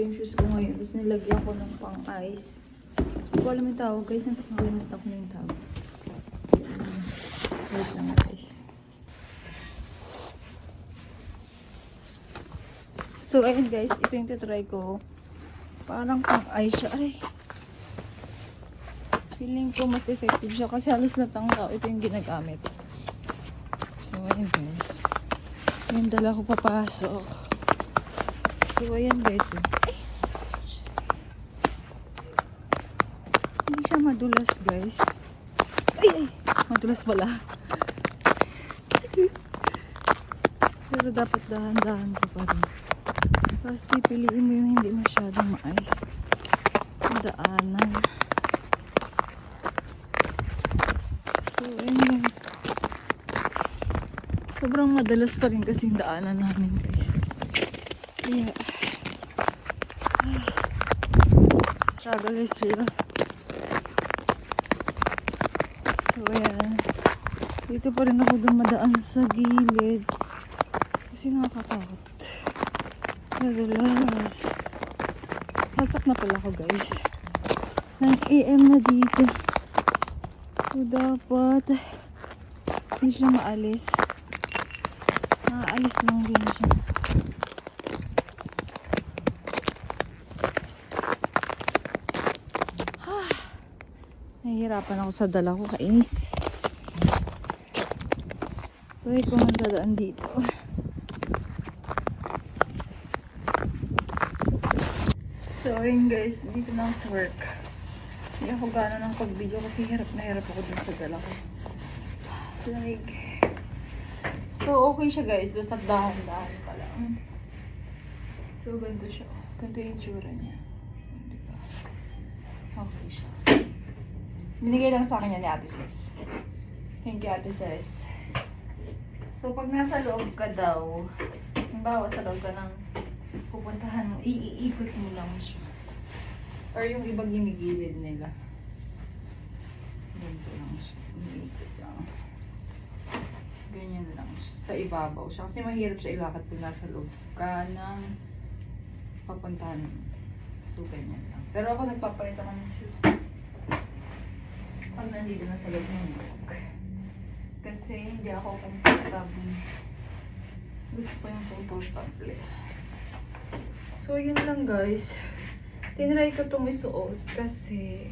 yung shoes ko ngayon. Tapos nilagyan ko ng pang-ice. Hindi ko alam yung tawag guys. Nakalimutan ko na yung tawag. So, wait lang guys. So, ayun guys. Ito yung titry ko. Parang pang-ice siya. Aray. Feeling ko mas effective siya. Kasi halos natanggaw. Ito yung ginagamit. So, ayun guys. Yung dala ko papasok. So, ayan guys. Ay! Hindi siya madulas guys. Ay, ay! Madulas pala. Pero dapat dahan-dahan ko pa rin. Tapos pipiliin mo yung hindi masyadong maayos. Daanan. So, ayun guys. Sobrang madalas pa rin kasi yung daanan namin guys. Kaya, struggle is real. So, ayan. Dito pa rin ako dumadaan sa gilid. Kasi nakakatakot. Madalas. Pasok na pala ako guys. 9 AM na dito. So, dapat hindi siya maalis. Nakaalis lang din siya. Nahihirapan ako sa dala ko, kainis. Wait, kung dadaan dito. So, ayun guys, dito na ako sa work. Hindi ako gano'n ng pag-video kasi hirap na hirap ako dun sa dala ko. Like, so, okay siya guys, basta dahan-dahan pa lang. So, ganito siya. Ganito yung tsura niya. Diba? Okay siya. Binigay lang sa akin yan ni Ate Ses. Thank you, Ate Ses. So, pag nasa loob ka daw, halimbawa sa loob ka ng pupuntahan mo, iikot mo lang siya. Or yung ibang ginigilid nila. Ganito lang siya. Iikot lang. Ganyan lang siya. Sa ibabaw siya. Kasi mahirap siya ilakad kung nasa loob ka ng papuntahan mo. So, ganyan lang. Pero ako nagpapalit ako ng shoes. Pag nandito na sa loob ng work. Kasi hindi ako comfortable. Gusto ko yung comfortable. So, yun lang guys. Tinry ko itong isuot kasi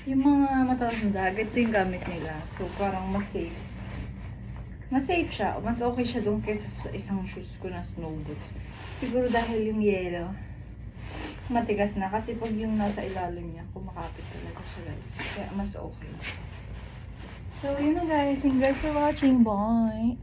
yung mga matatanda, ito yung gamit nila. So, parang mas safe. Mas safe siya. Mas okay siya doon kaysa sa isang shoes ko na snow boots. Siguro dahil yung yellow, matigas na. Kasi pag yung nasa ilalim niya, kumakapit talaga siya guys. Kaya mas okay. So, yun na guys. Thank you guys for watching. Bye!